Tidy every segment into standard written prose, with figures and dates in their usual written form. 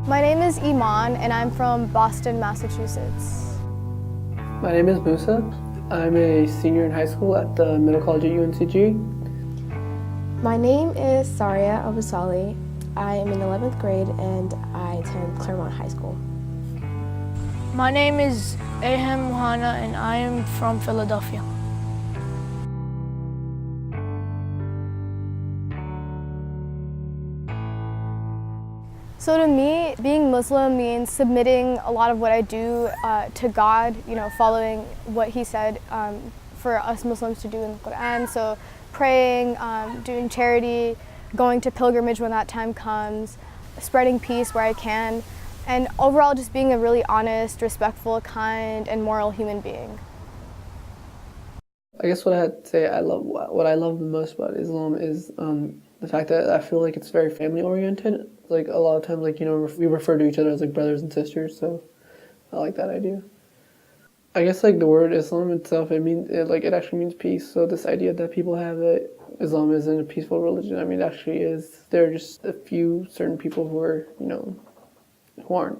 My name is Iman, and I'm from Boston, Massachusetts. My name is Musa. I'm a senior in high school at the Middle College at UNCG. My name is Saria Abusali. I am in 11th grade and I attend Claremont High School. My name is Ahem Muhana and I am from Philadelphia. So to me, being Muslim means submitting a lot of what I do to God, following what He said for us Muslims to do in the Quran. So praying, doing charity, going to pilgrimage when that time comes, spreading peace where I can, and overall just being a really honest, respectful, kind, and moral human being. I guess what I had to say, what I love the most about Islam is the fact that I feel like it's very family oriented. Like a lot of times, we refer to each other as like brothers and sisters. So I like that idea. I guess like the word Islam itself, it actually means peace. So this idea that people have that Islam isn't a peaceful religion, it actually is. There are just a few certain people who are, who aren't.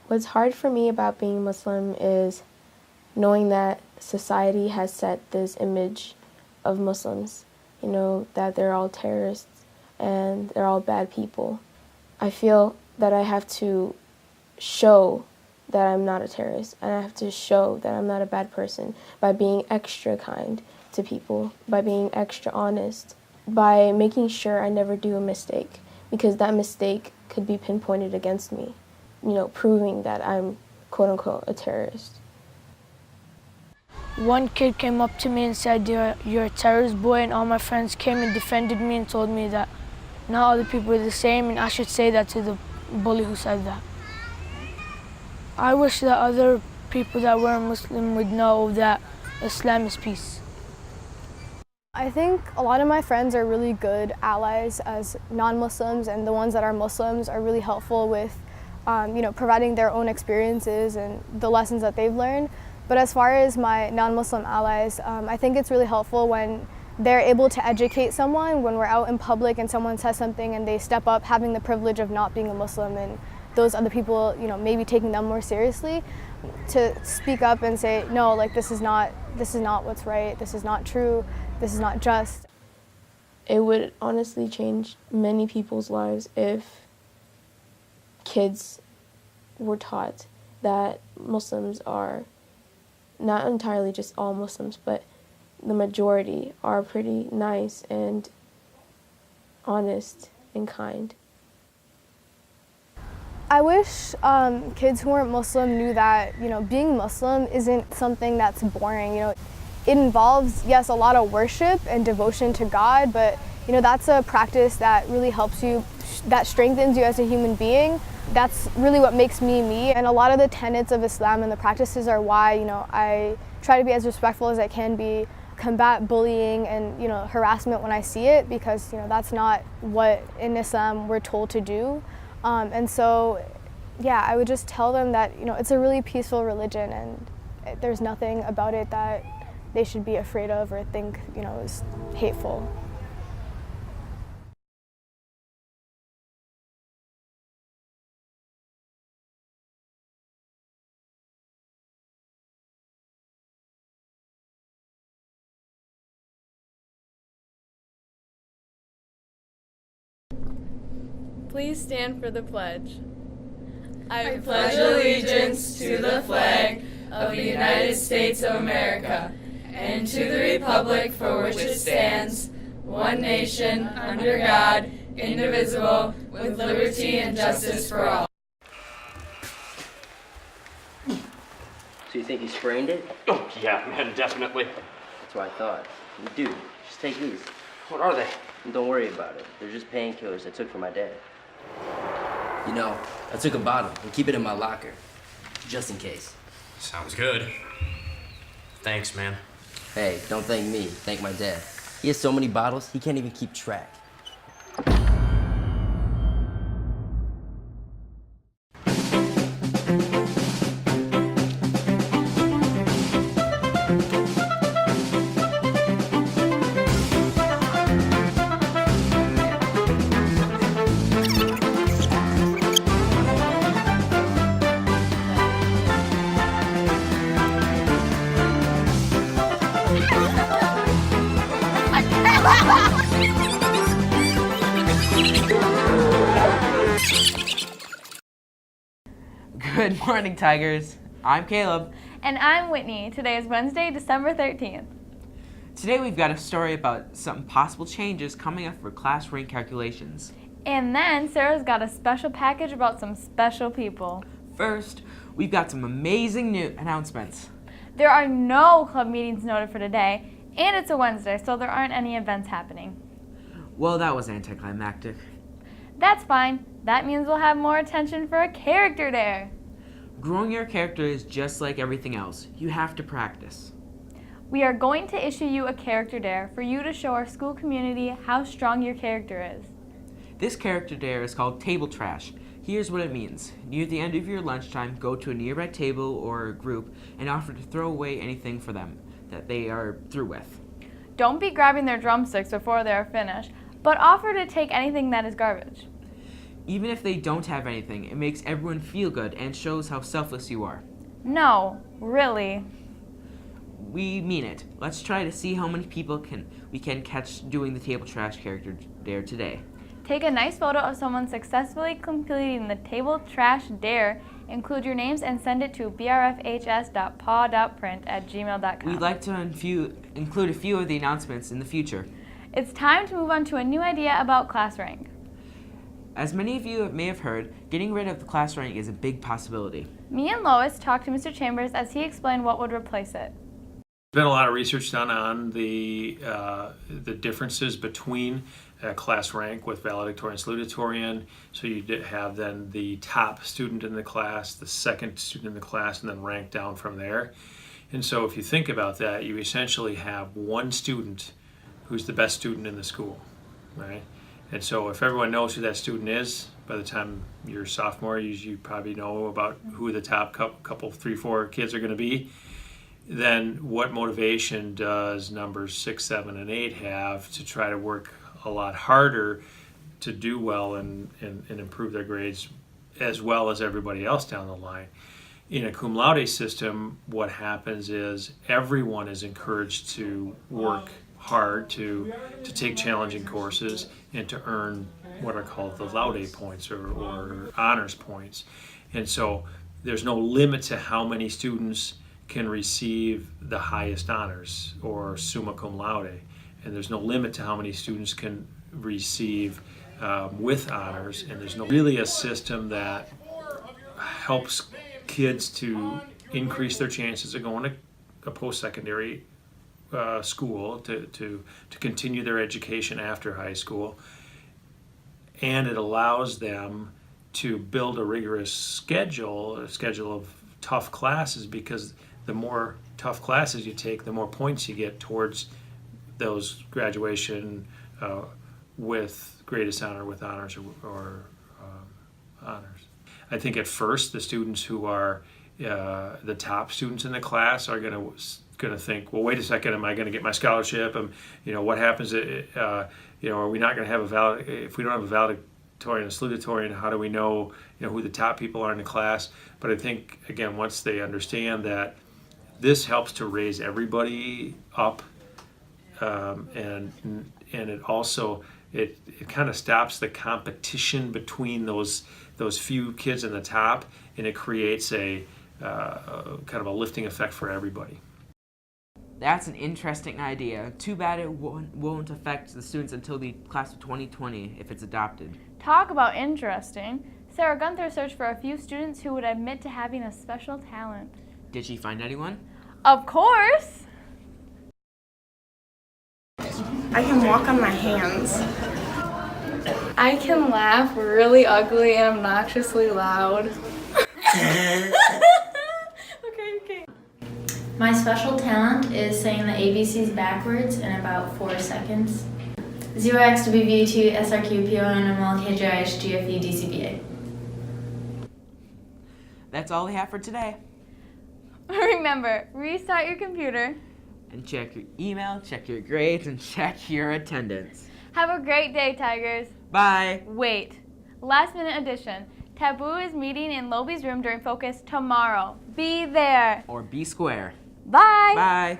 What's hard for me about being Muslim is knowing that society has set this image of Muslims, that they're all terrorists and they're all bad people. I feel that I have to show that I'm not a terrorist, and I have to show that I'm not a bad person by being extra kind to people, by being extra honest, by making sure I never do a mistake, because that mistake could be pinpointed against me, proving that I'm quote-unquote a terrorist. One kid came up to me and said, you're a terrorist boy, and all my friends came and defended me and told me that not other people are the same, and I should say that to the bully who said that. I wish that other people that weren't Muslim would know that Islam is peace. I think a lot of my friends are really good allies as non-Muslims, and the ones that are Muslims are really helpful with providing their own experiences and the lessons that they've learned. But as far as my non-Muslim allies, I think it's really helpful when they're able to educate someone, when we're out in public and someone says something and they step up, having the privilege of not being a Muslim, and those other people, maybe taking them more seriously, to speak up and say, no, like this is not what's right, this is not true, this is not just. It would honestly change many people's lives if kids were taught that Muslims are not entirely just all Muslims, but the majority are pretty nice and honest and kind. I wish kids who weren't Muslim knew that, being Muslim isn't something that's boring. It involves, yes, a lot of worship and devotion to God, but, that's a practice that really helps you, that strengthens you as a human being. That's really what makes me me. And a lot of the tenets of Islam and the practices are why, I try to be as respectful as I can be, combat bullying and, harassment when I see it, because, that's not what in Islam we're told to do. And so, yeah, I would just tell them that, it's a really peaceful religion, and there's nothing about it that they should be afraid of or think, is hateful. Please stand for the pledge. I pledge allegiance to the flag of the United States of America and to the republic for which it stands, one nation, under God, indivisible, with liberty and justice for all. So you think he sprained it? Oh, yeah, man, definitely. That's what I thought. You do. Just take these. What are they? And don't worry about it. They're just painkillers I took from my dad. I took a bottle and keep it in my locker, just in case. Sounds good. Thanks, man. Hey, don't thank me. Thank my dad. He has so many bottles, he can't even keep track. Good morning, Tigers. I'm Caleb. And I'm Whitney. Today is Wednesday, December 13th. Today we've got a story about some possible changes coming up for class rank calculations. And then Sarah's got a special package about some special people. First, we've got some amazing new announcements. There are no club meetings noted for today, and it's a Wednesday, so there aren't any events happening. Well, that was anticlimactic. That's fine. That means we'll have more attention for a character dare. Growing your character is just like everything else. You have to practice. We are going to issue you a character dare for you to show our school community how strong your character is. This character dare is called Table Trash. Here's what it means. Near the end of your lunchtime, go to a nearby table or group and offer to throw away anything for them that they are through with. Don't be grabbing their drumsticks before they are finished, but offer to take anything that is garbage. Even if they don't have anything, it makes everyone feel good and shows how selfless you are. No, really. We mean it. Let's try to see how many people we can catch doing the Table Trash character dare today. Take a nice photo of someone successfully completing the Table Trash Dare, include your names, and send it to brfhs.paw.print@gmail.com. We'd like to include a few of the announcements in the future. It's time to move on to a new idea about class rank. As many of you may have heard, getting rid of the class rank is a big possibility. Me and Lois talked to Mr. Chambers as he explained what would replace it. There's been a lot of research done on the differences between class rank with valedictorian and salutatorian. So you have then the top student in the class, the second student in the class, and then rank down from there. And so if you think about that, you essentially have one student who's the best student in the school, right? And so if everyone knows who that student is, by the time you're a sophomore, you probably know about who the top couple 3-4 kids are going to be. Then what motivation does numbers 6, 7, and 8 have to try to work a lot harder to do well and improve their grades as well as everybody else down the line? In a cum laude system, what happens is everyone is encouraged to work hard to take challenging courses and to earn what are called the laude points or honors points. And so there's no limit to how many students can receive the highest honors or summa cum laude, and there's no limit to how many students can receive with honors, and there's really a system that helps kids to increase their chances of going to a post-secondary school to continue their education after high school, and it allows them to build a rigorous schedule, a schedule of tough classes, because the more tough classes you take, the more points you get towards those graduation with greatest honor, with honors, or honors. I think at first the students who are the top students in the class are going to think, well, wait a second, am I going to get my scholarship? What happens? Are we not going to have if we don't have a valedictorian and salutatorian? How do we know who the top people are in the class? But I think again, once they understand that this helps to raise everybody up, and it also it kind of stops the competition between those few kids in the top, and it creates a kind of a lifting effect for everybody. That's an interesting idea. Too bad it won't affect the students until the class of 2020 if it's adopted. Talk about interesting. Sarah Gunther searched for a few students who would admit to having a special talent. Did she find anyone? Of course! I can walk on my hands. I can laugh really ugly and obnoxiously loud. Okay. My special talent is saying the ABCs backwards in about 4 seconds. 0xWV2 SRQ PONML KJIH GFE DCBA. That's all we have for today. Remember, restart your computer. And check your email, check your grades, and check your attendance. Have a great day, Tigers. Bye. Wait. Last minute addition. Taboo is meeting in Lobie's room during Focus tomorrow. Be there. Or be square. Bye. Bye.